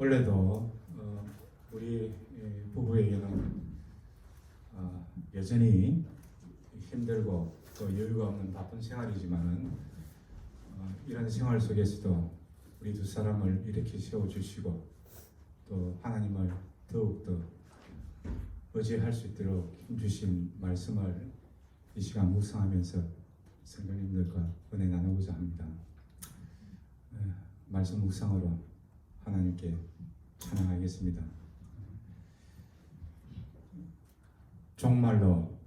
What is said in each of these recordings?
원래도 우리 부부에게는 여전히 힘들고 또 여유가 없는 바쁜 생활이지만은 이런 생활 속에서도 우리 두 사람을 이렇게 세워주시고 또 하나님을 더욱더 의지할 수 있도록 힘주신 말씀을 이 시간 묵상하면서 성도님들과 은혜 나누고자 합니다. 말씀 묵상으로 하나님께 찬양하겠습니다. 정말로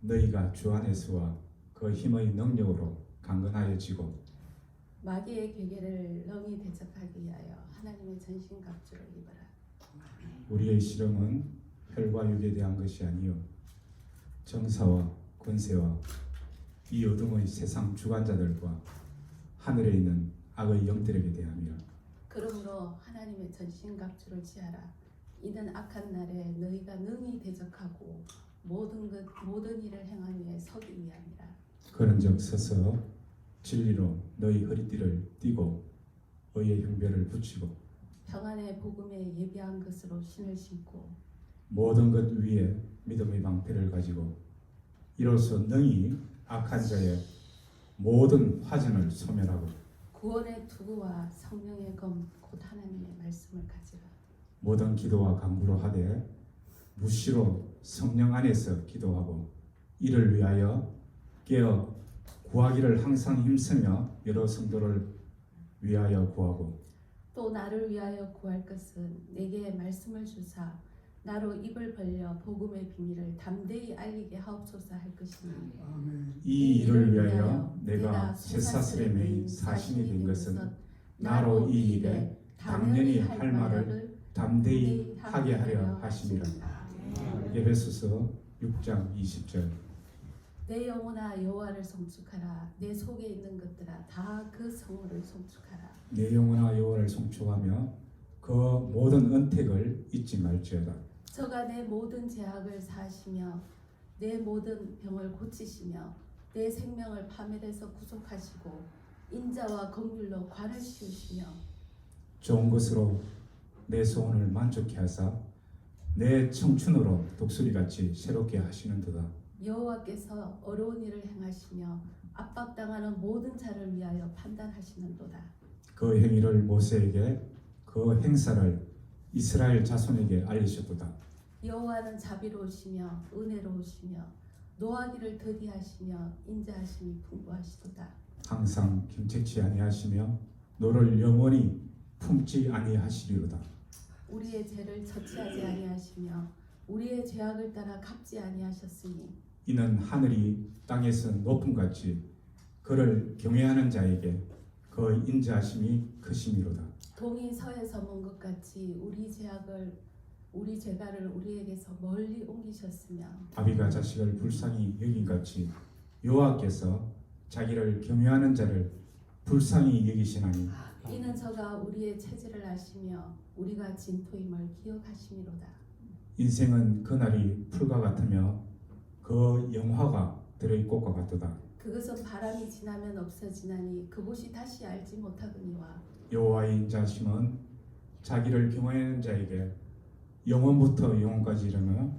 너희가 주 안에서와 그 힘의 능력으로 강건하여지고 마귀의 계계를 능히 대적하기 위하여 하나님의 전신갑주를 입어라. 우리의 실험은 혈과 육에 대한 것이 아니요 정사와 권세와 이 어둠의 세상 주관자들과 하늘에 있는 악의 영들에게 대함이라. 그러므로 하나님의 전신갑주를 취하라. 이는 악한 날에 너희가 능히 대적하고 모든 일을 행하기 위해 서기 위함이라. 그런즉 서서 진리로 너희 허리띠를 띠고 의의 형배를 붙이고 평안의 복음에 예비한 것으로 신을 신고 모든 것 위에 믿음의 방패를 가지고 이로써 능히 악한 자의 모든 화전을 소멸하고 구원의 투구와 성령의 검 곧 하나님의 말씀을 가지라. 모든 기도와 간구로 하되 무시로 성령 안에서 기도하고 이를 위하여 깨어 구하기를 항상 힘쓰며 여러 성도를 위하여 구하고 또 나를 위하여 구할 것은 내게 말씀을 주사 나로 입을 벌려 복음의 비밀을 담대히 알리게 하옵소서 할 것이니 이 일을 위하여 내가 쇠사슬에 매인 사신이 된 것은 나로 이 일에 당연히 할 말을 담대히 하게 하려 하심이라. 에베소서 6장 20절. 내 영혼아 여호와를 송축하라. 내 속에 있는 것들아 다 그 성호를 송축하라. 내 영혼아 여호와를 송축하며 그 모든 은택을 잊지 말지어다. 저가 내 모든 죄악을 사하시며 내 모든 병을 고치시며 내 생명을 파멸해서 구속하시고 인자와 긍휼로 관을 씌우시며 좋은 것으로 내 소원을 만족케 하사 내 청춘으로 독수리같이 새롭게 하시는도다. 여호와께서 어려운 일을 행하시며 압박당하는 모든 자를 위하여 판단하시는도다. 그 행위를 모세에게 그 행사를 이스라엘 자손에게 알리셨도다. 여호와는 자비로우시며 은혜로우시며 노하기를 더디하시며 인자하심이 풍부하시도다. 항상 김책치 아니하시며 너를 영원히 품지 아니하시리로다. 우리의 죄를 처치하지 아니하시며 우리의 죄악을 따라 갚지 아니하셨으니 이는 하늘이 땅에서 높음같이 그를 경외하는 자에게 그 인자하심이 크심이로다. 동이 서에서 먼 것 같이 우리 죄가를 우리에게서 멀리 옮기셨으며 아비가 자식을 불쌍히 여긴같이 여호와께서 자기를 경외하는 자를 불쌍히 여기시나니 이는 저가 우리의 체질을 아시며 우리가 진토임을 기억하심이로다. 인생은 그날이 풀과 같으며 그 영화가 들의 꽃과 같도다. 그것은 바람이 지나면 없어지나니 그곳이 다시 알지 못하거니와 여호와의 인자하심은 자기를 경외하는 자에게 영원부터 영원까지 이르며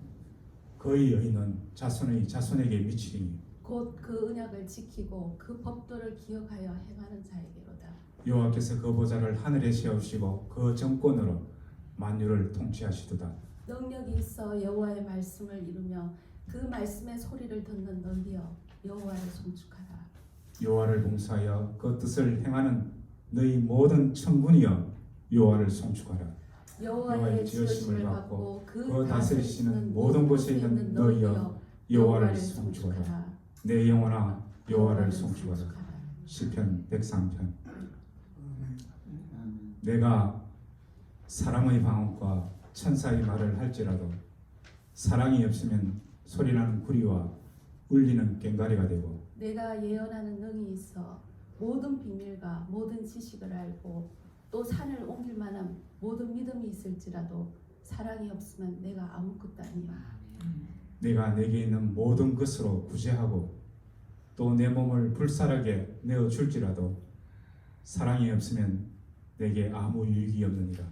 그의 여인은 자손의 자손에게 미치리니 곧 그 언약을 지키고 그 법도를 기억하여 행하는 자에게로다. 여호와께서 그 보좌를 하늘에 세우시고 그 정권으로 만유를 통치하시도다. 능력이 있어 여호와의 말씀을 이루며 그 말씀의 소리를 듣는 너희여 여호와를 송축하라. 여호와를 봉사하여 그 뜻을 행하는 너희 모든 천군이여 여호와를 송축하라. 여호와의 지으심을 받고 그 다스리시는 모든 곳에 있는 너희여 여호와를 송축하라. 내 영혼아 여호와를 송축하라. 시편 103편. 내가 사람의 방언과 천사의 말을 할지라도 사랑이 없으면 소리나는 구리와 울리는 꽹과리가 되고 내가 예언하는 능이 있어 모든 비밀과 모든 지식을 알고 또 산을 옮길 만한 모든 믿음이 있을지라도 사랑이 없으면 내가 아무것도 아니야. 내가 내게 있는 모든 것으로 구제하고 또 내 몸을 불살하게 내어 줄지라도 사랑이 없으면 내게 아무 유익이 없느니라.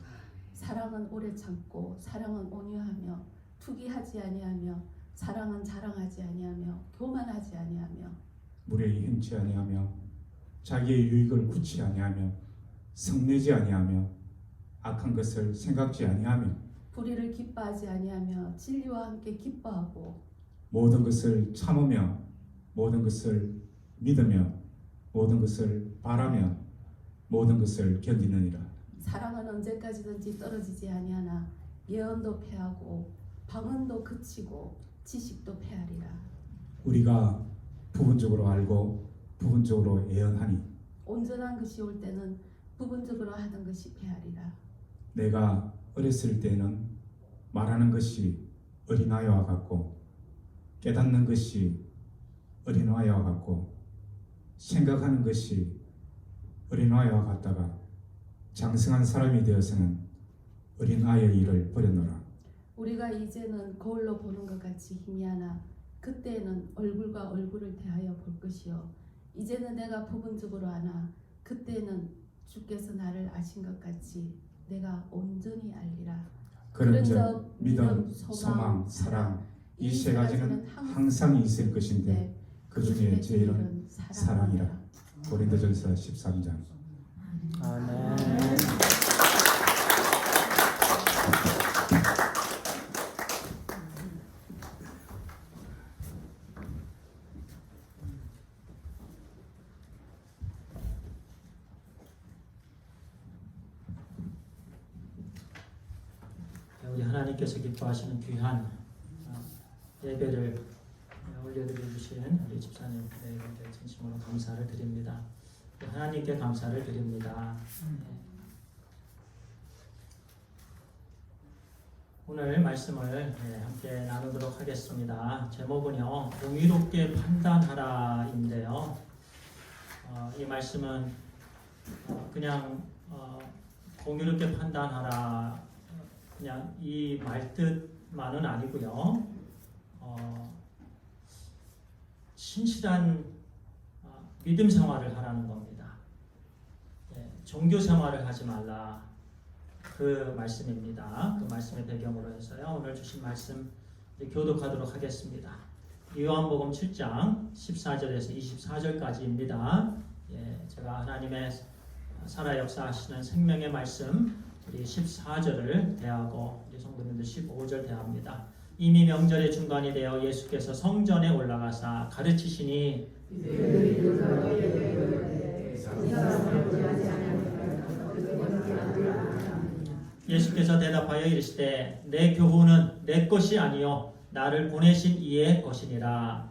사랑은 오래 참고 사랑은 온유하며 투기하지 아니하며 사랑은 자랑하지 아니하며 교만하지 아니하며 무례히 행치 아니하며 자기의 유익을 굳이 아니하며 성내지 아니하며 악한 것을 생각지 아니하며 불의를 기뻐하지 아니하며 진리와 함께 기뻐하고 모든 것을 참으며 모든 것을 믿으며 모든 것을 바라며 모든 것을 견디느니라. 사랑은 언제까지든지 떨어지지 아니하나 예언도 패하고 방언도 그치고 지식도 패하리라. 우리가 부분적으로 알고 부분적으로 예언하니 온전한 것이 올 때는 부분적으로 하던 것이 패하리라. 내가 어렸을 때는 말하는 것이 어린아이와 같고 깨닫는 것이 어린아이와 같고 생각하는 것이 어린아이와 같다가 장성한 사람이 되어서는 어린아이의 일을 버렸노라. 우리가 이제는 거울로 보는 것 같이 희미하나 그때에는 얼굴과 얼굴을 대하여 볼 것이요 이제는 내가 부분적으로 아나 그때는 주께서 나를 아신 것 같이 내가 온전히 알리라. 그런 적 믿음, 소망, 사랑 이 세 가지는 항상 있을 것인데 그 중에 제일은 사랑이라. 고린도전서 13장. 아멘. 우리 하나님께서 기뻐하시는 귀한 예배를 올려드려 주신 우리 집사님들에게 진심으로 감사를 드립니다. 하나님께 감사를 드립니다. 오늘 말씀을 함께 나누도록 하겠습니다. 제목은요, 공의롭게 판단하라인데요. 이 말씀은 그냥 공의롭게 판단하라 그냥 이 말뜻만은 아니고요. 신실한 믿음 생활을 하라는 겁니다. 종교 생활을 하지 말라. 그 말씀입니다. 그 말씀의 배경으로 해서요. 오늘 주신 말씀 교독하도록 하겠습니다. 요한복음 7장 14절에서 24절까지입니다. 제가 하나님의 살아 역사하시는 생명의 말씀 우리 14절을 대하고 우리 성도님들 15절 대합니다. 이미 명절의 중간이 되어 예수께서 성전에 올라가사 가르치시니 예수께서 대답하여 이르시되 내 교훈은 내 것이 아니요 나를 보내신 이의 것이니라.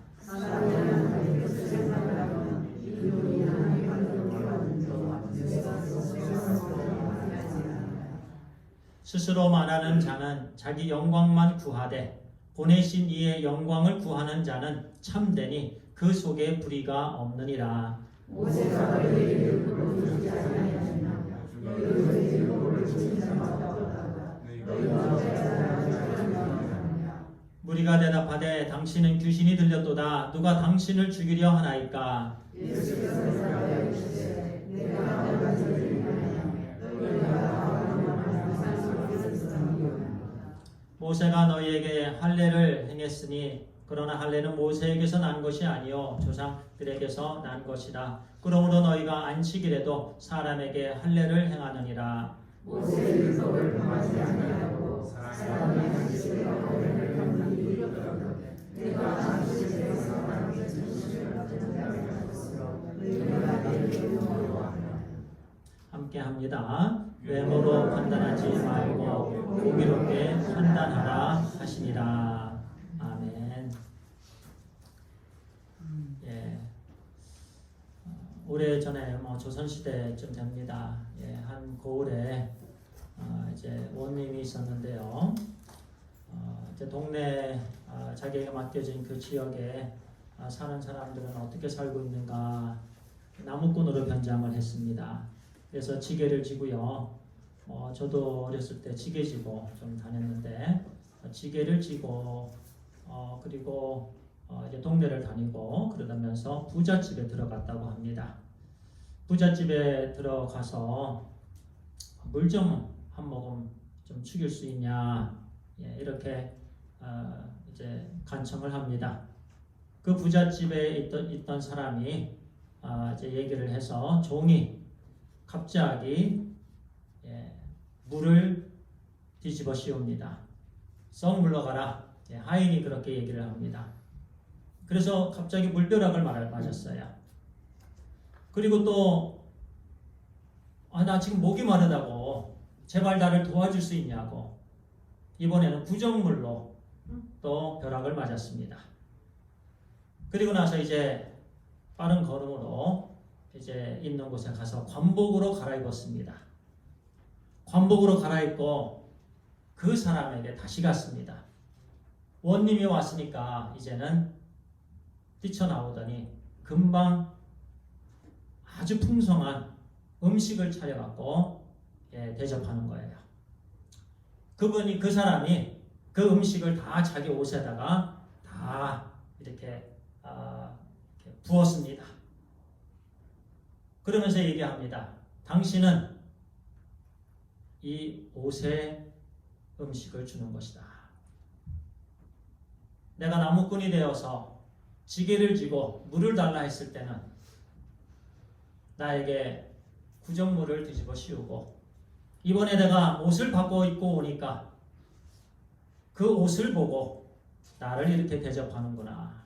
스스로 말하는 자는 자기 영광만 구하되 보내신 이의 영광을 구하는 자는 참되니 그 속에 불의가 없느니라. 무리가 대답하되 당신은 귀신이 들렸도다. 누가 당신을 죽이려 하나이까? 모세가 너희에게 할례를 행했으니 그러나 할례는 모세에게서 난 것이 아니요 조상들에게서 난 것이라. 그러므로 너희가 안식일에도 사람에게 할례를 행하느니라. 모세의 율법을 범하지 아니하고 사람의 안식일에 할례를 행하느니라. 내가 안식일에서 하나님의 진실을 받는 자를 것으로 너희가 내게 용서하라. 함께합니다. 외모로 판단하지 말고 공의롭게 판단하라 하시니라. 아멘. 오래전에 조선시대쯤 됩니다. 한 고을에 이제 원님이 있었는데요. 이제 동네 자기에게 맡겨진 그 지역에 사는 사람들은 어떻게 살고 있는가 나무꾼으로 변장을 했습니다. 그래서 지게를 지고요. 저도 어렸을 때 지게 지고 좀 다녔는데 지게를 지고 그리고 이제 동네를 다니고 그러면서 부잣집에 들어갔다고 합니다. 부잣집에 들어가서 물 좀 한 모금 좀 죽일 수 있냐, 이렇게 이제 간청을 합니다. 그 부잣집에 있던 사람이 이제 얘기를 해서 종이 갑자기 물을 뒤집어 씌웁니다. 썩 물러가라. 하인이 그렇게 얘기를 합니다. 그래서 갑자기 물벼락을 맞았어요. 그리고 또 나 지금 목이 마르다고 제발 나를 도와줄 수 있냐고 이번에는 구정물로 또 벼락을 맞았습니다. 그리고 나서 이제 빠른 걸음으로 이제 있는 곳에 가서 관복으로 갈아입었습니다. 관복으로 갈아입고 그 사람에게 다시 갔습니다. 원님이 왔으니까 이제는 뛰쳐나오더니 금방 아주 풍성한 음식을 차려갖고 대접하는 거예요. 그 사람이 그 음식을 다 자기 옷에다가 다 이렇게 부었습니다. 그러면서 얘기합니다. 당신은 이 옷에 음식을 주는 것이다. 내가 나무꾼이 되어서 지게를 쥐고 물을 달라 했을 때는 나에게 구정물을 뒤집어 씌우고 이번에 내가 옷을 바꿔 입고 오니까 그 옷을 보고 나를 이렇게 대접하는구나.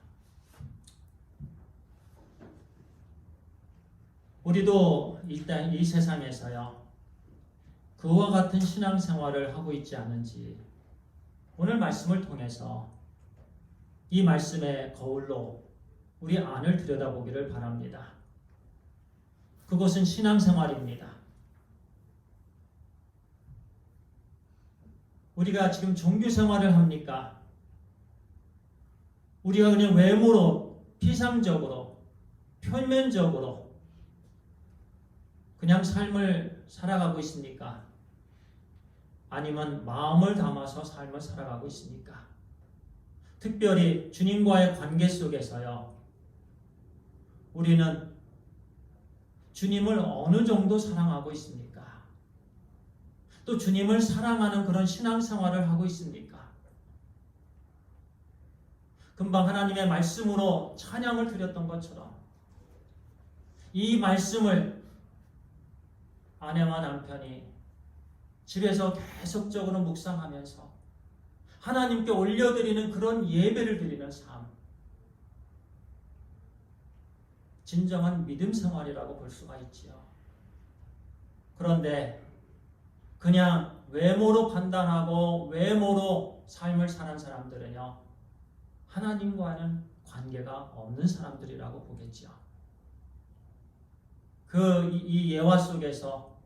우리도 일단 이 세상에서요, 그와 같은 신앙생활을 하고 있지 않은지 오늘 말씀을 통해서 이 말씀의 거울로 우리 안을 들여다보기를 바랍니다. 그것은 신앙생활입니다. 우리가 지금 종교생활을 합니까? 우리가 그냥 외모로, 피상적으로, 표면적으로 그냥 삶을 살아가고 있습니까? 아니면 마음을 담아서 삶을 살아가고 있습니까? 특별히 주님과의 관계 속에서요, 우리는 주님을 어느 정도 사랑하고 있습니까? 또 주님을 사랑하는 그런 신앙생활을 하고 있습니까? 금방 하나님의 말씀으로 찬양을 드렸던 것처럼 이 말씀을 아내와 남편이 집에서 계속적으로 묵상하면서 하나님께 올려드리는 그런 예배를 드리는 삶, 진정한 믿음 생활이라고 볼 수가 있지요. 그런데 그냥 외모로 판단하고 외모로 삶을 사는 사람들은요, 하나님과는 관계가 없는 사람들이라고 보겠지요. 이 예화 속에서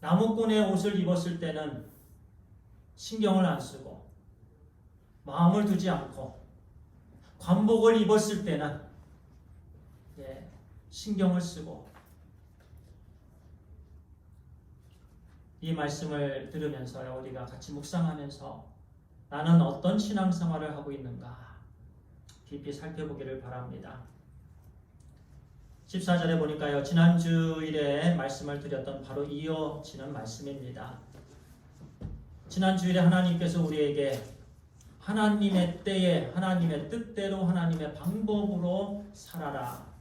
나무꾼의 옷을 입었을 때는 신경을 안 쓰고 마음을 두지 않고, 관복을 입었을 때는 신경을 쓰고, 이 말씀을 들으면서요, 우리가 같이 묵상하면서 나는 어떤 신앙생활을 하고 있는가 깊이 살펴보기를 바랍니다. 14절에 보니까요, 지난주일에 말씀을 드렸던 바로 이어지는 말씀입니다. 지난주일에 하나님께서 우리에게 하나님의 때에 하나님의 뜻대로 하나님의 방법으로 살아라,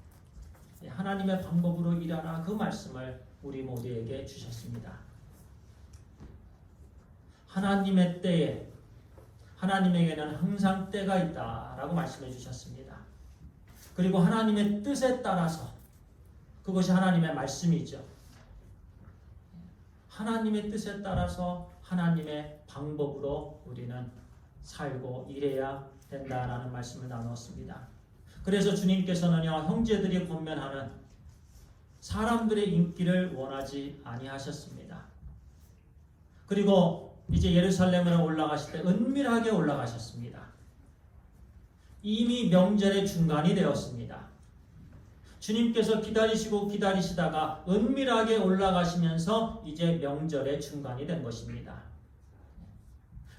하나님의 방법으로 일하라, 그 말씀을 우리 모두에게 주셨습니다. 하나님의 때에 하나님에게는 항상 때가 있다라고 말씀해 주셨습니다. 그리고 하나님의 뜻에 따라서, 그것이 하나님의 말씀이죠, 하나님의 뜻에 따라서 하나님의 방법으로 우리는 살고 일해야 된다라는 말씀을 나누었습니다. 그래서 주님께서는요, 형제들이 권면하는 사람들의 인기를 원하지 아니하셨습니다. 그리고 이제 예루살렘으로 올라가실 때 은밀하게 올라가셨습니다. 이미 명절의 중간이 되었습니다. 주님께서 기다리시다가 은밀하게 올라가시면서 이제 명절의 중간이 된 것입니다.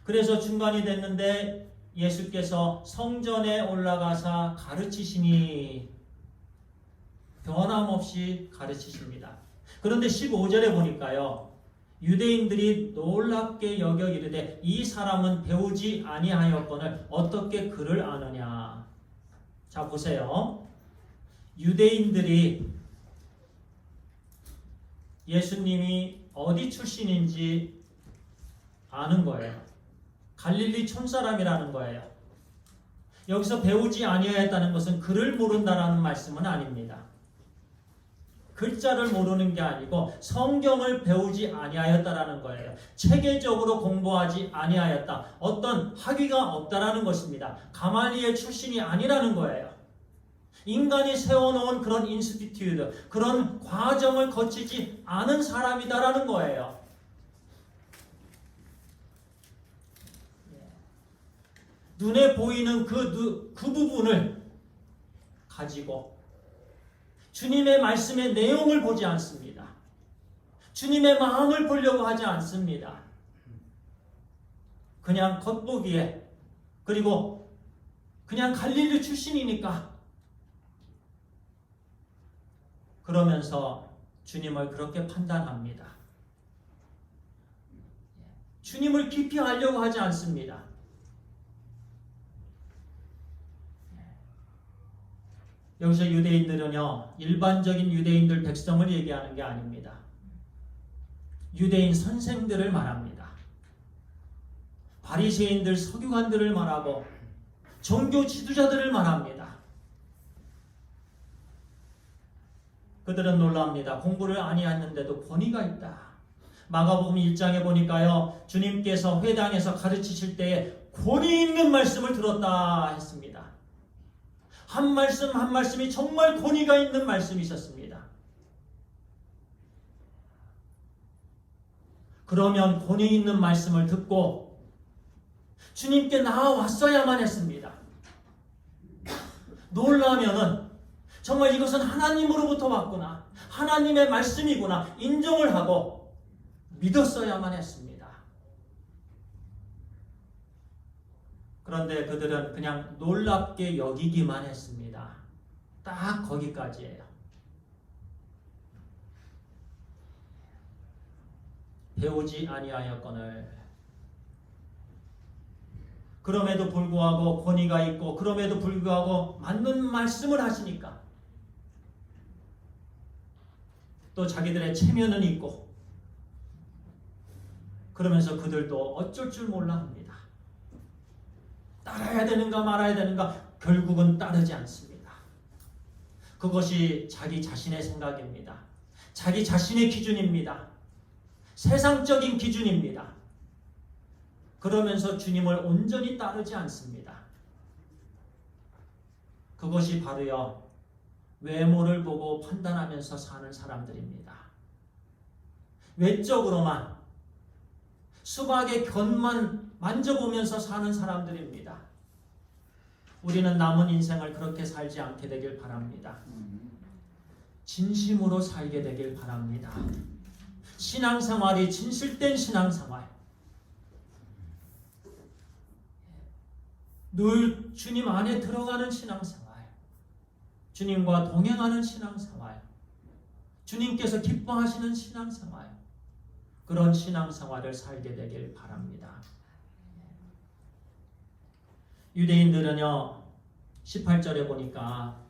그래서 중간이 됐는데 예수께서 성전에 올라가사 가르치시니 변함없이 가르치십니다. 그런데 15절에 보니까요, 유대인들이 놀랍게 여겨 이르되 이 사람은 배우지 아니하였거늘 어떻게 그를 아느냐. 자 보세요. 유대인들이 예수님이 어디 출신인지 아는 거예요. 갈릴리 촌사람이라는 거예요. 여기서 배우지 아니하였다는 것은 글을 모른다라는 말씀은 아닙니다. 글자를 모르는 게 아니고 성경을 배우지 아니하였다라는 거예요. 체계적으로 공부하지 아니하였다. 어떤 학위가 없다라는 것입니다. 가말리엘 출신이 아니라는 거예요. 인간이 세워놓은 그런 인스티튜트, 그런 과정을 거치지 않은 사람이다라는 거예요. 눈에 보이는 그 부분을 가지고 주님의 말씀의 내용을 보지 않습니다. 주님의 마음을 보려고 하지 않습니다. 그냥 겉보기에, 그리고 그냥 갈릴리 출신이니까 그러면서 주님을 그렇게 판단합니다. 주님을 깊이 알려고 하지 않습니다. 여기서 유대인들은요, 일반적인 유대인들 백성을 얘기하는 게 아닙니다. 유대인 선생들을 말합니다. 바리새인들, 서기관들을 말하고 종교 지도자들을 말합니다. 그들은 놀랍니다. 공부를 아니했는데도 권위가 있다. 마가복음 1장에 보니까요, 주님께서 회당에서 가르치실 때에 권위 있는 말씀을 들었다 했습니다. 한 말씀 한 말씀이 정말 권위가 있는 말씀이셨습니다. 그러면 권위 있는 말씀을 듣고 주님께 나아왔어야만 했습니다. 놀라면은 정말 이것은 하나님으로부터 왔구나, 하나님의 말씀이구나 인정을 하고 믿었어야만 했습니다. 그런데 그들은 그냥 놀랍게 여기기만 했습니다. 딱 거기까지예요. 배우지 아니하였거늘. 그럼에도 불구하고 권위가 있고, 그럼에도 불구하고 맞는 말씀을 하시니까 또 자기들의 체면은 있고, 그러면서 그들도 어쩔 줄 몰라 합니다. 따라야 되는가 말아야 되는가, 결국은 따르지 않습니다. 그것이 자기 자신의 생각입니다. 자기 자신의 기준입니다. 세상적인 기준입니다. 그러면서 주님을 온전히 따르지 않습니다. 그것이 바로요, 외모를 보고 판단하면서 사는 사람들입니다. 외적으로만, 수박의 곁만 만져보면서 사는 사람들입니다. 우리는 남은 인생을 그렇게 살지 않게 되길 바랍니다. 진심으로 살게 되길 바랍니다. 신앙생활이 진실된 신앙생활, 늘 주님 안에 들어가는 신앙생활, 주님과 동행하는 신앙생활, 주님께서 기뻐하시는 신앙생활, 그런 신앙생활을 살게 되길 바랍니다. 유대인들은요, 18절에 보니까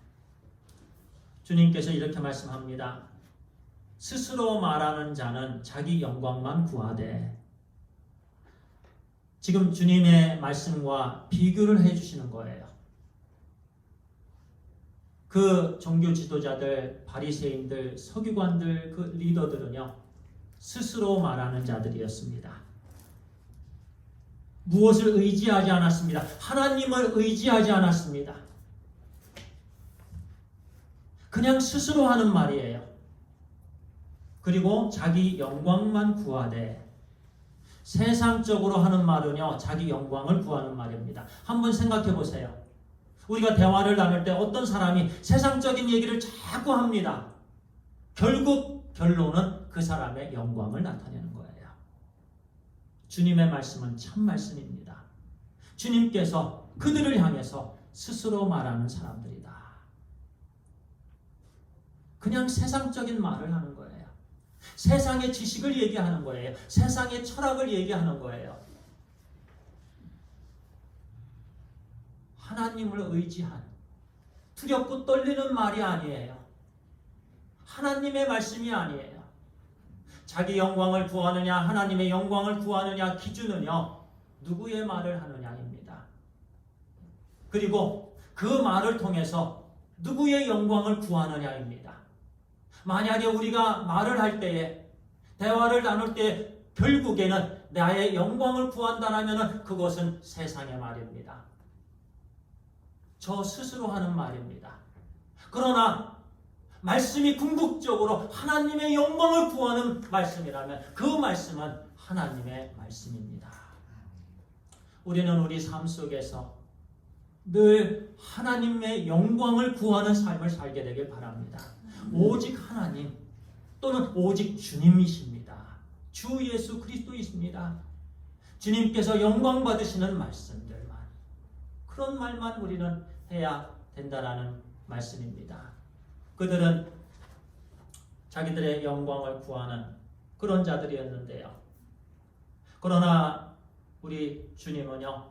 주님께서 이렇게 말씀합니다. 스스로 말하는 자는 자기 영광만 구하되. 지금 주님의 말씀과 비교를 해주시는 거예요. 그 종교 지도자들, 바리새인들, 서기관들, 그 리더들은요, 스스로 말하는 자들이었습니다. 무엇을 의지하지 않았습니다. 하나님을 의지하지 않았습니다. 그냥 스스로 하는 말이에요. 그리고 자기 영광만 구하되. 세상적으로 하는 말은요, 자기 영광을 구하는 말입니다. 한번 생각해 보세요. 우리가 대화를 나눌 때 어떤 사람이 세상적인 얘기를 자꾸 합니다. 결국 결론은 그 사람의 영광을 나타내는 거예요. 주님의 말씀은 참 말씀입니다. 주님께서 그들을 향해서 스스로 말하는 사람들이다. 그냥 세상적인 말을 하는 거예요. 세상의 지식을 얘기하는 거예요. 세상의 철학을 얘기하는 거예요. 하나님을 의지한 두렵고 떨리는 말이 아니에요. 하나님의 말씀이 아니에요. 자기 영광을 구하느냐 하나님의 영광을 구하느냐 기준은요 누구의 말을 하느냐입니다. 그리고 그 말을 통해서 누구의 영광을 구하느냐입니다. 만약에 우리가 말을 할 때에 대화를 나눌 때 결국에는 나의 영광을 구한다면 그것은 세상의 말입니다. 저 스스로 하는 말입니다. 그러나 말씀이 궁극적으로 하나님의 영광을 구하는 말씀이라면 그 말씀은 하나님의 말씀입니다. 우리는 우리 삶 속에서 늘 하나님의 영광을 구하는 삶을 살게 되길 바랍니다. 오직 하나님 또는 오직 주님이십니다. 주 예수 그리스도이십니다. 주님께서 영광 받으시는 말씀들만, 그런 말만 우리는 해야 된다라는 말씀입니다. 그들은 자기들의 영광을 구하는 그런 자들이었는데요. 그러나 우리 주님은요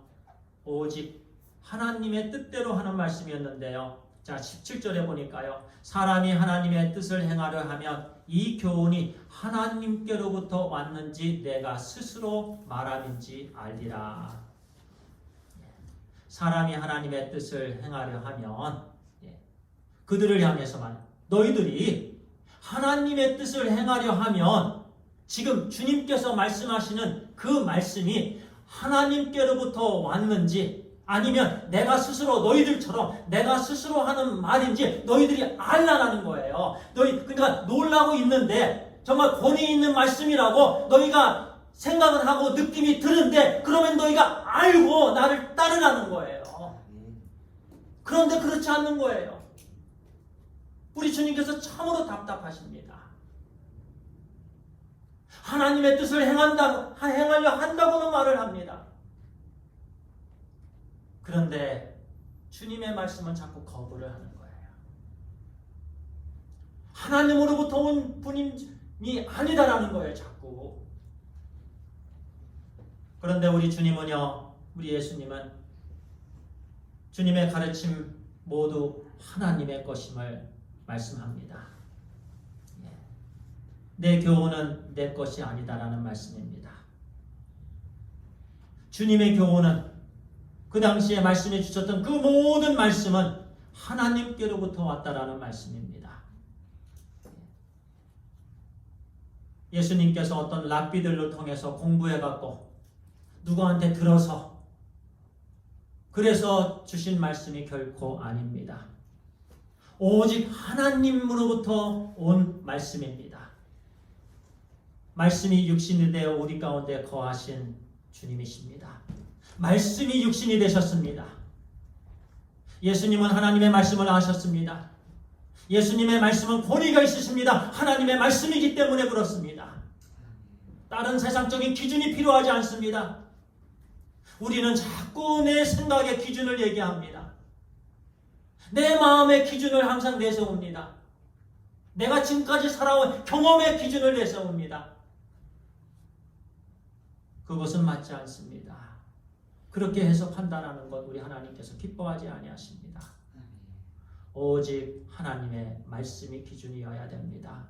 오직 하나님의 뜻대로 하는 말씀이었는데요. 자 17절에 보니까요. 사람이 하나님의 뜻을 행하려 하면 이 교훈이 하나님께로부터 왔는지 내가 스스로 말함인지 알리라. 사람이 하나님의 뜻을 행하려 하면 그들을 향해서만 너희들이 하나님의 뜻을 행하려 하면 지금 주님께서 말씀하시는 그 말씀이 하나님께로부터 왔는지 아니면 내가 스스로 너희들처럼 내가 스스로 하는 말인지 너희들이 알라라는 거예요. 그러니까 놀라고 있는데 정말 권위 있는 말씀이라고 너희가 생각을 하고 느낌이 드는데 그러면 너희가 알고 나를 따르라는 거예요. 그런데 그렇지 않는 거예요. 우리 주님께서 참으로 답답하십니다. 하나님의 뜻을 행하려 한다고는 말을 합니다. 그런데 주님의 말씀은 자꾸 거부를 하는 거예요. 하나님으로부터 온 분이 아니다라는 거예요, 자꾸. 그런데 우리 주님은요, 우리 예수님은 주님의 가르침 모두 하나님의 것임을 말씀합니다. 내 교훈은 내 것이 아니다라는 말씀입니다. 주님의 교훈은 그 당시에 말씀해 주셨던 그 모든 말씀은 하나님께로부터 왔다라는 말씀입니다. 예수님께서 어떤 랍비들을 통해서 공부해갖고 누구한테 들어서 그래서 주신 말씀이 결코 아닙니다. 오직 하나님으로부터 온 말씀입니다. 말씀이 육신이 되어 우리 가운데 거하신 주님이십니다. 말씀이 육신이 되셨습니다. 예수님은 하나님의 말씀을 아셨습니다. 예수님의 말씀은 권위가 있으십니다. 하나님의 말씀이기 때문에 그렇습니다. 다른 세상적인 기준이 필요하지 않습니다. 우리는 자꾸 내 생각의 기준을 얘기합니다. 내 마음의 기준을 항상 내세웁니다. 내가 지금까지 살아온 경험의 기준을 내세웁니다. 그것은 맞지 않습니다. 그렇게 해서 판단하는 것 우리 하나님께서 기뻐하지 아니하십니다. 오직 하나님의 말씀이 기준이어야 됩니다.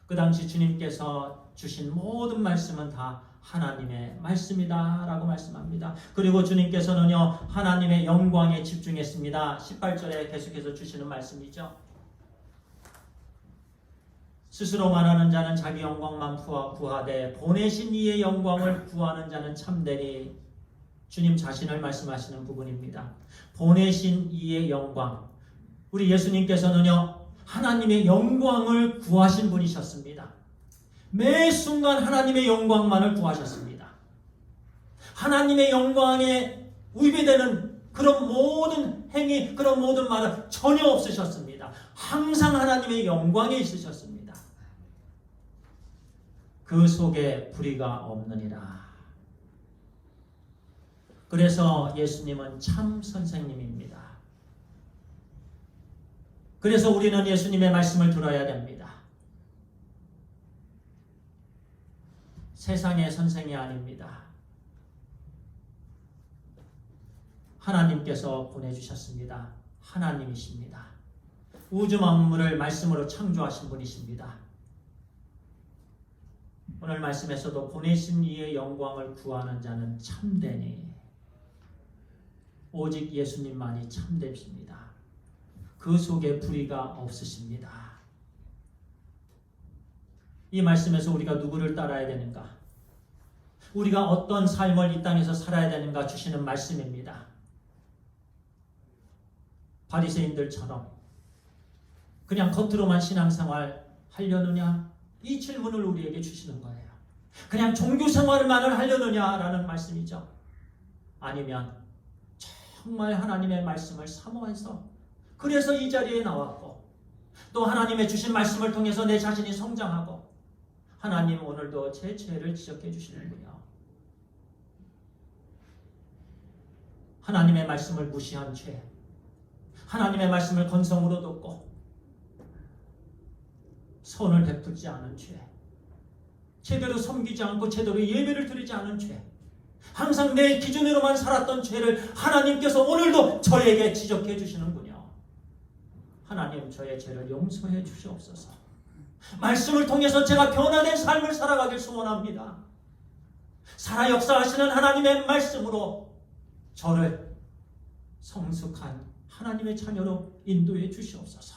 그 당시 주님께서 주신 모든 말씀은 다 하나님의 말씀이다 라고 말씀합니다. 그리고 주님께서는요 하나님의 영광에 집중했습니다. 18절에 계속해서 주시는 말씀이죠. 스스로 말하는 자는 자기 영광만 구하되 보내신 이의 영광을 구하는 자는 참되니. 주님 자신을 말씀하시는 부분입니다. 보내신 이의 영광. 우리 예수님께서는요 하나님의 영광을 구하신 분이셨습니다. 매 순간 하나님의 영광만을 구하셨습니다. 하나님의 영광에 위배되는 그런 모든 행위, 그런 모든 말은 전혀 없으셨습니다. 항상 하나님의 영광에 있으셨습니다. 그 속에 불의가 없느니라. 그래서 예수님은 참 선생님입니다. 그래서 우리는 예수님의 말씀을 들어야 됩니다. 세상의 선생이 아닙니다. 하나님께서 보내주셨습니다. 하나님이십니다. 우주 만물을 말씀으로 창조하신 분이십니다. 오늘 말씀에서도 보내신 이의 영광을 구하는 자는 참되니 오직 예수님만이 참되십니다. 그 속에 불의가 없으십니다. 이 말씀에서 우리가 누구를 따라야 되는가? 우리가 어떤 삶을 이 땅에서 살아야 되는가 주시는 말씀입니다. 바리새인들처럼 그냥 겉으로만 신앙생활 하려느냐? 이 질문을 우리에게 주시는 거예요. 그냥 종교생활만을 하려느냐라는 말씀이죠. 아니면 정말 하나님의 말씀을 사모해서 그래서 이 자리에 나왔고 또 하나님의 주신 말씀을 통해서 내 자신이 성장하고 하나님 오늘도 제 죄를 지적해 주시는군요. 하나님의 말씀을 무시한 죄, 하나님의 말씀을 건성으로 듣고 선을 베풀지 않은 죄, 제대로 섬기지 않고 제대로 예배를 드리지 않은 죄, 항상 내 기준으로만 살았던 죄를 하나님께서 오늘도 저에게 지적해 주시는군요. 하나님 저의 죄를 용서해 주시옵소서. 말씀을 통해서 제가 변화된 삶을 살아가길 소원합니다. 살아 역사하시는 하나님의 말씀으로 저를 성숙한 하나님의 자녀로 인도해 주시옵소서.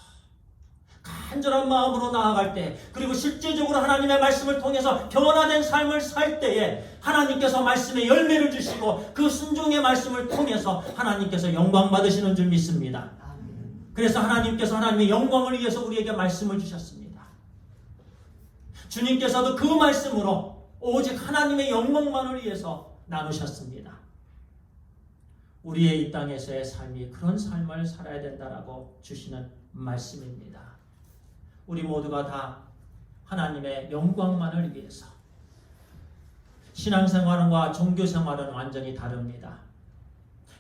간절한 마음으로 나아갈 때 그리고 실제적으로 하나님의 말씀을 통해서 변화된 삶을 살 때에 하나님께서 말씀에 열매를 주시고 그 순종의 말씀을 통해서 하나님께서 영광 받으시는 줄 믿습니다. 그래서 하나님께서 하나님의 영광을 위해서 우리에게 말씀을 주셨습니다. 주님께서도 그 말씀으로 오직 하나님의 영광만을 위해서 나누셨습니다. 우리의 이 땅에서의 삶이 그런 삶을 살아야 된다라고 주시는 말씀입니다. 우리 모두가 다 하나님의 영광만을 위해서. 신앙생활과 종교생활은 완전히 다릅니다.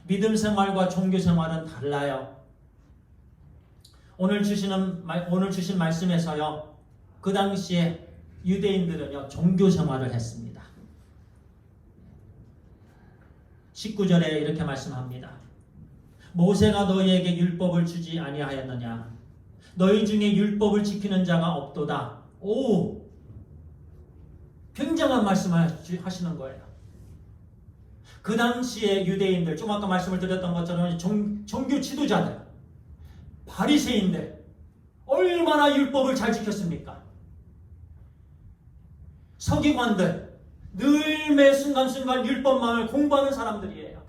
믿음생활과 종교생활은 달라요. 오늘 주신 말씀에서요, 그 당시에 유대인들은요 종교생활을 했습니다. 19절에 이렇게 말씀합니다. 모세가 너희에게 율법을 주지 아니하였느냐? 너희 중에 율법을 지키는 자가 없도다. 오, 굉장한 말씀을 하시는 거예요. 그 당시에 유대인들, 좀 아까 말씀을 드렸던 것처럼 종교 지도자들, 바리새인들 얼마나 율법을 잘 지켰습니까? 서기관들 늘 매 순간순간 율법만을 공부하는 사람들이에요.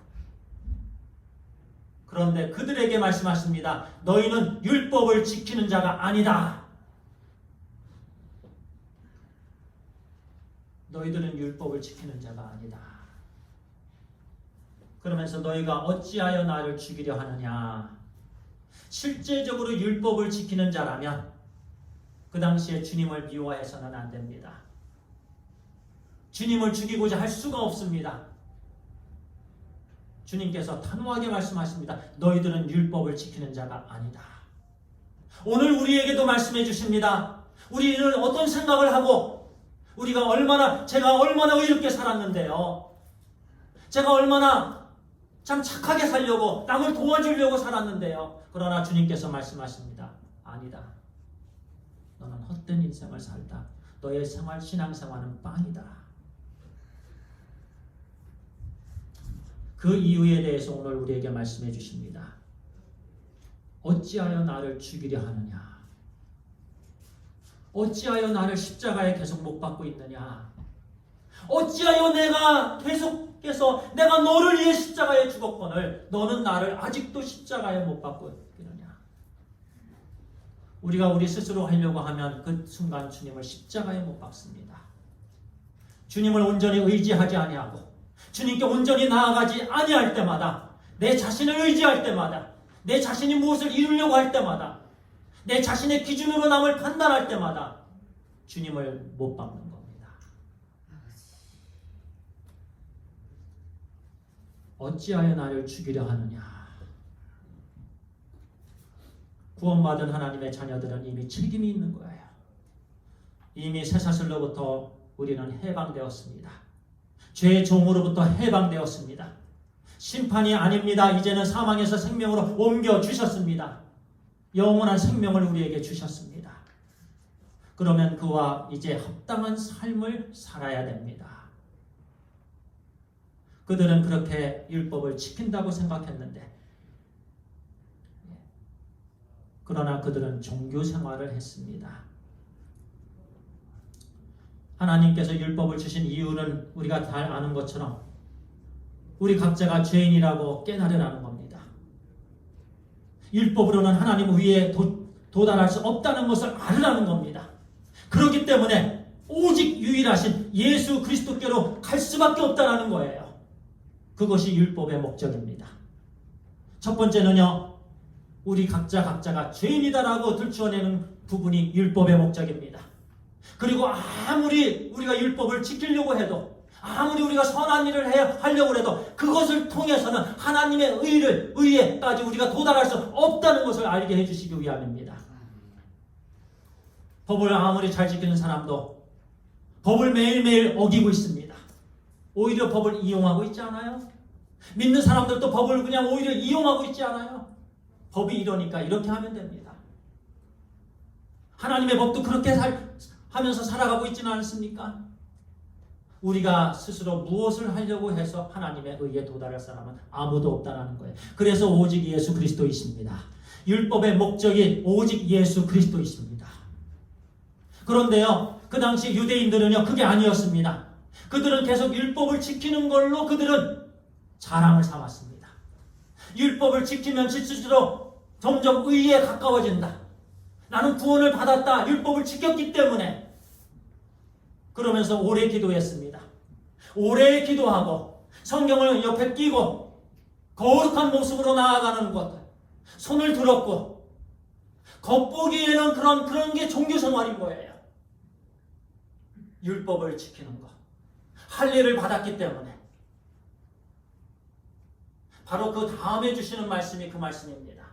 그런데 그들에게 말씀하십니다. 너희는 율법을 지키는 자가 아니다. 너희들은 율법을 지키는 자가 아니다. 그러면서 너희가 어찌하여 나를 죽이려 하느냐? 실제적으로 율법을 지키는 자라면 그 당시에 주님을 미워해서는 안 됩니다. 주님을 죽이고자 할 수가 없습니다. 주님께서 단호하게 말씀하십니다. 너희들은 율법을 지키는 자가 아니다. 오늘 우리에게도 말씀해 주십니다. 우리는 어떤 생각을 하고 제가 얼마나 의롭게 살았는데요. 제가 얼마나 참 착하게 살려고 남을 도와주려고 살았는데요. 그러나 주님께서 말씀하십니다. 아니다. 너는 헛된 인생을 살다. 너의 신앙생활은 빵이다. 그 이유에 대해서 오늘 우리에게 말씀해 주십니다. 어찌하여 나를 죽이려 하느냐? 어찌하여 나를 십자가에 계속 못 박고 있느냐? 어찌하여 내가 계속해서 내가 너를 위해 십자가에 죽었거늘 너는 나를 아직도 십자가에 못 박고 있느냐? 우리가 우리 스스로 하려고 하면 그 순간 주님을 십자가에 못 박습니다. 주님을 온전히 의지하지 아니하고 주님께 온전히 나아가지 아니할 때마다, 내 자신을 의지할 때마다, 내 자신이 무엇을 이루려고 할 때마다, 내 자신의 기준으로 남을 판단할 때마다 주님을 못 받는 겁니다. 어찌하여 나를 죽이려 하느냐? 구원받은 하나님의 자녀들은 이미 책임이 있는 거예요. 이미 쇠사슬로부터 우리는 해방되었습니다. 죄의 종으로부터 해방되었습니다. 심판이 아닙니다. 이제는 사망에서 생명으로 옮겨주셨습니다. 영원한 생명을 우리에게 주셨습니다. 그러면 그와 이제 합당한 삶을 살아야 됩니다. 그들은 그렇게 율법을 지킨다고 생각했는데, 그러나 그들은 종교 생활을 했습니다. 하나님께서 율법을 주신 이유는 우리가 잘 아는 것처럼 우리 각자가 죄인이라고 깨달으라는 겁니다. 율법으로는 하나님 위에 도달할 수 없다는 것을 알으라는 겁니다. 그렇기 때문에 오직 유일하신 예수 그리스도께로 갈 수밖에 없다는 거예요. 그것이 율법의 목적입니다. 첫 번째는요, 우리 각자가 죄인이다라고 들추어내는 부분이 율법의 목적입니다. 그리고 아무리 우리가 율법을 지키려고 해도, 아무리 우리가 선한 일을 하려고 해도 그것을 통해서는 하나님의 의에까지 우리가 도달할 수 없다는 것을 알게 해주시기 위함입니다. 법을 아무리 잘 지키는 사람도 법을 매일매일 어기고 있습니다. 오히려 법을 이용하고 있지 않아요? 믿는 사람들도 법을 그냥 오히려 이용하고 있지 않아요? 법이 이러니까 이렇게 하면 됩니다. 하나님의 법도 그렇게 하면서 살아가고 있지는 않습니까? 우리가 스스로 무엇을 하려고 해서 하나님의 의에 도달할 사람은 아무도 없다는 거예요. 그래서 오직 예수 그리스도이십니다. 율법의 목적이 오직 예수 그리스도이십니다. 그런데요, 그 당시 유대인들은요, 그게 아니었습니다. 그들은 계속 율법을 지키는 걸로 그들은 자랑을 삼았습니다. 율법을 지키면 지킬수록 점점 의에 가까워진다. 나는 구원을 받았다. 율법을 지켰기 때문에. 그러면서 오래 기도했습니다. 오래 기도하고 성경을 옆에 끼고 거룩한 모습으로 나아가는 것, 손을 들었고, 겉보기에는 그런 게 종교 생활인 거예요. 율법을 지키는 것, 할례를 받았기 때문에. 바로 그 다음에 주시는 말씀이 그 말씀입니다.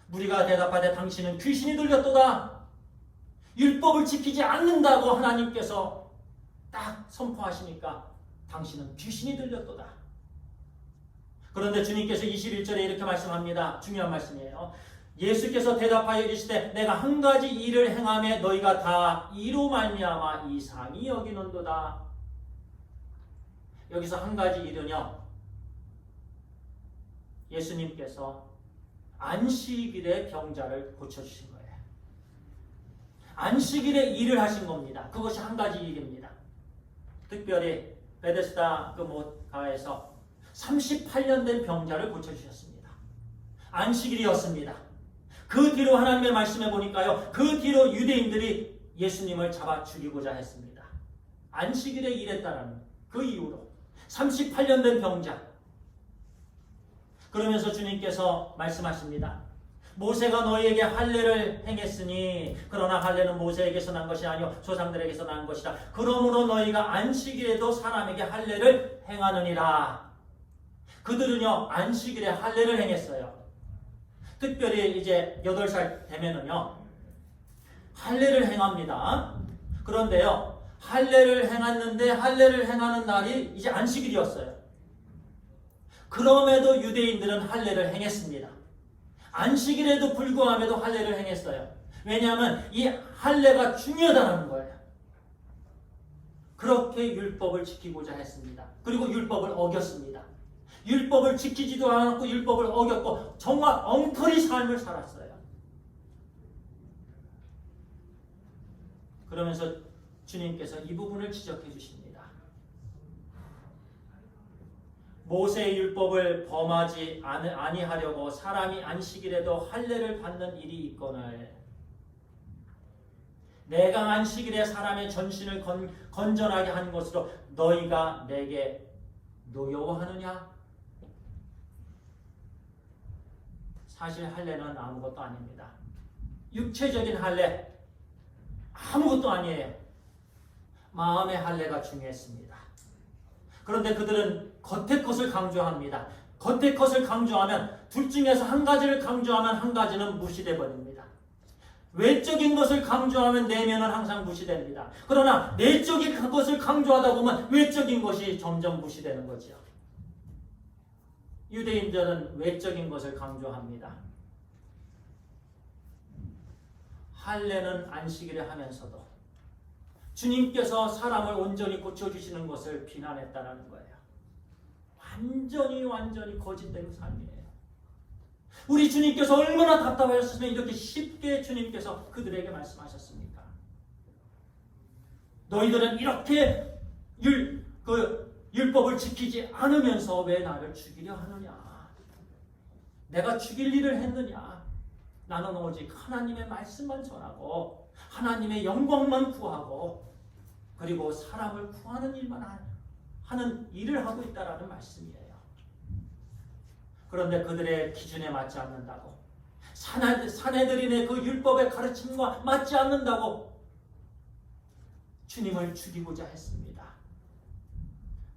무리가 대답하되 당신은 귀신이 들렸도다. 율법을 지키지 않는다고 하나님께서 딱 선포하시니까 당신은 귀신이 들렸도다. 그런데 주님께서 21절에 이렇게 말씀합니다. 중요한 말씀이에요. 예수께서 대답하여 이르시되 내가 한 가지 일을 행하매 너희가 다 이로 말미암아 이상히 여기는도다. 여기서 한 가지 일은요, 예수님께서 안식일에 병자를 고쳐주신 거예요. 안식일에 일을 하신 겁니다. 그것이 한 가지 일입니다. 특별히 베데스다 가에서 38년 된 병자를 고쳐주셨습니다. 안식일이었습니다. 그 뒤로 하나님의 말씀에 보니까요, 그 뒤로 유대인들이 예수님을 잡아 죽이고자 했습니다. 안식일에 일했다는 그 이유로 38년 된 병자. 그러면서 주님께서 말씀하십니다. 모세가 너희에게 할례를 행했으니 그러나 할례는 모세에게서 난 것이 아니요 조상들에게서 난 것이라. 그러므로 너희가 안식일에도 사람에게 할례를 행하느니라. 그들은요, 안식일에 할례를 행했어요. 특별히 이제 8살 되면은요, 할례를 행합니다. 그런데요, 할례를 행했는데 할례를 행하는 날이 이제 안식일이었어요. 그럼에도 유대인들은 할례를 행했습니다. 안식일에도 불구함에도 할례를 행했어요. 왜냐하면 이 할례가 중요하다는 거예요. 그렇게 율법을 지키고자 했습니다. 그리고 율법을 어겼습니다. 율법을 지키지도 않았고 율법을 어겼고 정말 엉터리 삶을 살았어요. 그러면서 주님께서 이 부분을 지적해 주십니다. 모세의 율법을 범하지 아니하려고 사람이 안식일에도 할례를 받는 일이 있거늘 내가 안식일에 사람의 전신을 건전하게 한 것으로 너희가 내게 노여워하느냐? 사실 할례는 아무것도 아닙니다. 육체적인 할례 아무것도 아니에요. 마음의 할례가 중요했습니다. 그런데 그들은 겉의 것을 강조합니다. 겉의 것을 강조하면 둘 중에서 한 가지를 강조하면 한 가지는 무시돼 버립니다. 외적인 것을 강조하면 내면은 항상 무시됩니다. 그러나 내적인 것을 강조하다 보면 외적인 것이 점점 무시되는 거죠. 유대인들은 외적인 것을 강조합니다. 할례는 안식일에 하면서도 주님께서 사람을 온전히 고쳐주시는 것을 비난했다는 거예요. 완전히 거짓된 삶이에요. 우리 주님께서 얼마나 답답하셨으면 이렇게 쉽게 주님께서 그들에게 말씀하셨습니까? 너희들은 이렇게 율법을 지키지 않으면서 왜 나를 죽이려 하느냐? 내가 죽일 일을 했느냐? 나는 오직 하나님의 말씀만 전하고 하나님의 영광만 구하고 그리고 사람을 구하는 일만 하는 일을 하고 있다라는 말씀이에요. 그런데 그들의 기준에 맞지 않는다고, 사내들인의 그 율법의 가르침과 맞지 않는다고 주님을 죽이고자 했습니다.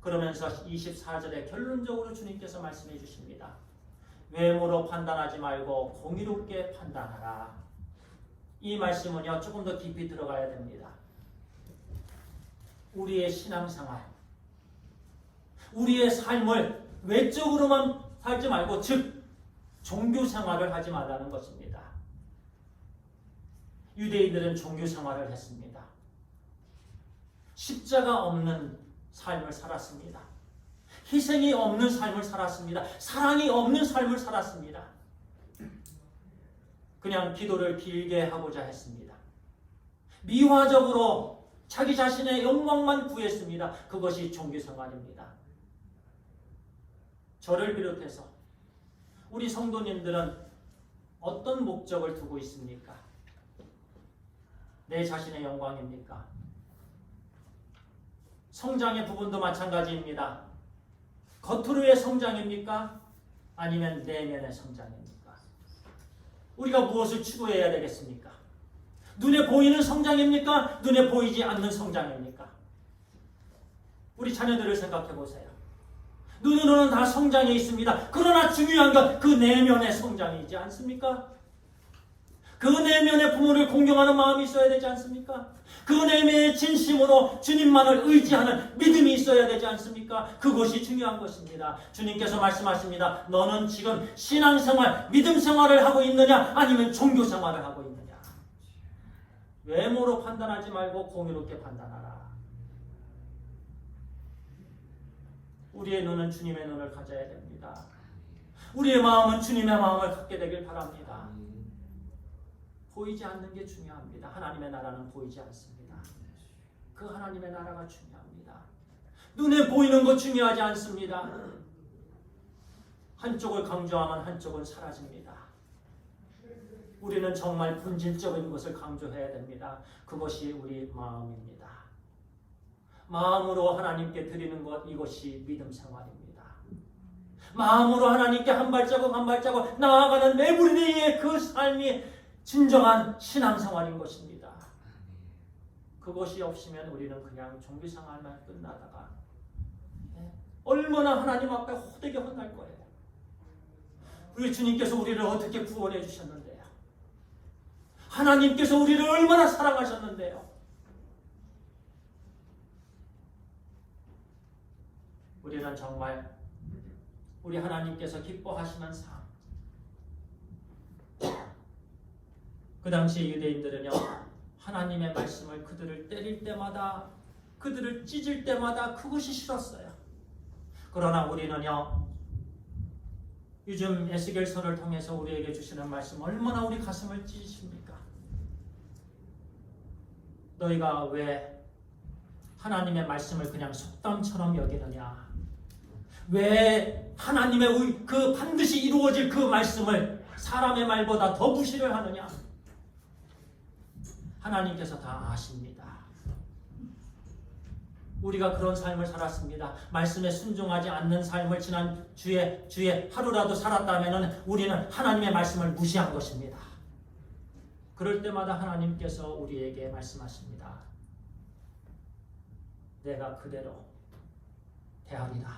그러면서 24절에 결론적으로 주님께서 말씀해 주십니다. 외모로 판단하지 말고 공의롭게 판단하라. 이 말씀은요, 조금 더 깊이 들어가야 됩니다. 우리의 신앙생활, 우리의 삶을 외적으로만 살지 말고, 즉 종교생활을 하지 말라는 것입니다. 유대인들은 종교생활을 했습니다. 십자가 없는 삶을 살았습니다. 희생이 없는 삶을 살았습니다. 사랑이 없는 삶을 살았습니다. 그냥 기도를 길게 하고자 했습니다. 미화적으로 자기 자신의 영광만 구했습니다. 그것이 종교생활입니다. 저를 비롯해서 우리 성도님들은 어떤 목적을 두고 있습니까? 내 자신의 영광입니까? 성장의 부분도 마찬가지입니다. 겉으로의 성장입니까? 아니면 내면의 성장입니까? 우리가 무엇을 추구해야 되겠습니까? 눈에 보이는 성장입니까? 눈에 보이지 않는 성장입니까? 우리 자녀들을 생각해 보세요. 눈으로는 다 성장이 있습니다. 그러나 중요한 건 그 내면의 성장이지 않습니까? 그 내면의 부모를 공경하는 마음이 있어야 되지 않습니까? 그 내면의 진심으로 주님만을 의지하는 믿음이 있어야 되지 않습니까? 그것이 중요한 것입니다. 주님께서 말씀하십니다. 너는 지금 신앙생활, 믿음생활을 하고 있느냐? 아니면 종교생활을 하고 있느냐? 외모로 판단하지 말고 공의롭게 판단하라. 우리의 눈은 주님의 눈을 가져야 됩니다. 우리의 마음은 주님의 마음을 갖게 되길 바랍니다. 보이지 않는 게 중요합니다. 하나님의 나라는 보이지 않습니다. 그 하나님의 나라가 중요합니다. 눈에 보이는 것 중요하지 않습니다. 한쪽을 강조하면 한쪽은 사라집니다. 우리는 정말 본질적인 것을 강조해야 됩니다. 그것이 우리 마음입니다. 마음으로 하나님께 드리는 것, 이것이 믿음 생활입니다. 마음으로 하나님께 한 발자국 한 발자국 나아가는 에브리데이의 그 삶이 진정한 신앙생활인 것입니다. 그것이 없으면 우리는 그냥 종교생활만 끝나다가 얼마나 하나님 앞에 호되게 혼날 거예요. 우리 주님께서 우리를 어떻게 구원해 주셨는데요. 하나님께서 우리를 얼마나 사랑하셨는데요. 우리는 정말 우리 하나님께서 기뻐하시는 삶. 그 당시 유대인들은요, 하나님의 말씀을 그들을 때릴 때마다, 그들을 찢을 때마다 그것이 싫었어요. 그러나 우리는요, 요즘 에스겔서를 통해서 우리에게 주시는 말씀 얼마나 우리 가슴을 찢으십니까? 너희가 왜 하나님의 말씀을 그냥 속담처럼 여기느냐? 왜 하나님의 그 반드시 이루어질 그 말씀을 사람의 말보다 더 무시를 하느냐? 하나님께서 다 아십니다. 우리가 그런 삶을 살았습니다. 말씀에 순종하지 않는 삶을 지난 주에 하루라도 살았다면 우리는 하나님의 말씀을 무시한 것입니다. 그럴 때마다 하나님께서 우리에게 말씀하십니다. 내가 그대로 대하리라.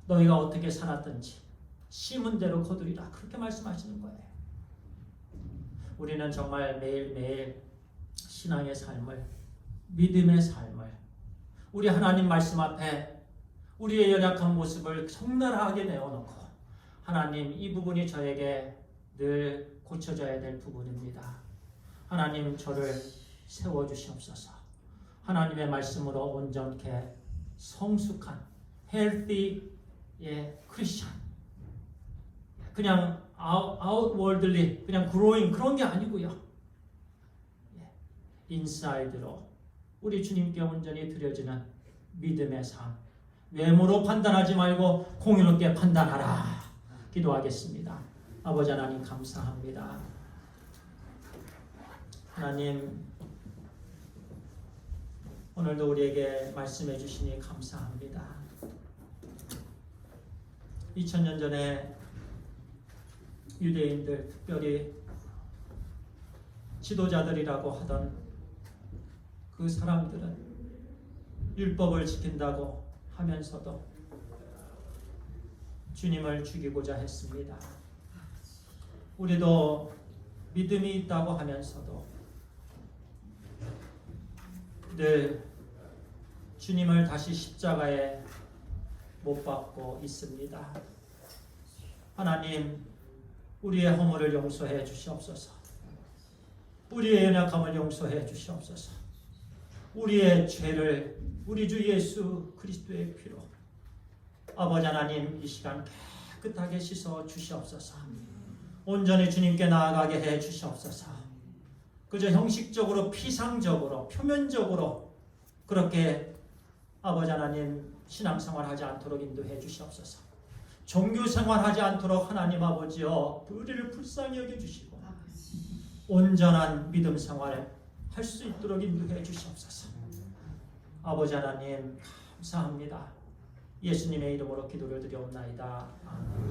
너희가 어떻게 살았든지 심은 대로 거두리라. 그렇게 말씀하시는 거예요. 우리는 정말 매일매일 신앙의 삶을, 믿음의 삶을, 우리 하나님 말씀 앞에 우리의 연약한 모습을 적나라하게 내어놓고, 하나님, 이 부분이 저에게 늘 고쳐져야 될 부분입니다. 하나님, 저를 세워주시옵소서. 하나님의 말씀으로 온전케 성숙한 healthy 크리스천, 그냥 outwardly 그냥 growing 그런 게 아니고요, 인사이드로 우리 주님께 온전히 드려지는 믿음의 삶, 외모로 판단하지 말고 공의롭게 판단하라. 기도하겠습니다. 아버지 하나님, 감사합니다. 하나님, 오늘도 우리에게 말씀해 주시니 감사합니다. 2000년 전에 유대인들, 특별히 지도자들이라고 하던 그 사람들은 율법을 지킨다고 하면서도 주님을 죽이고자 했습니다. 우리도 믿음이 있다고 하면서도 늘 주님을 다시 십자가에 못 박고 있습니다. 하나님, 우리의 허물을 용서해 주시옵소서. 우리의 연약함을 용서해 주시옵소서. 우리의 죄를 우리 주 예수 그리스도의 피로 아버지 하나님, 이 시간 깨끗하게 씻어 주시옵소서. 온전히 주님께 나아가게 해 주시옵소서. 그저 형식적으로, 피상적으로, 표면적으로 그렇게 아버지 하나님 신앙생활하지 않도록 인도해 주시옵소서. 종교생활하지 않도록 하나님 아버지여 우리를 불쌍히 여겨주시고 온전한 믿음 생활을 할 수 있도록 인도해 주시옵소서. 아버지 하나님, 감사합니다. 예수님의 이름으로 기도를 드려옵나이다. 아멘.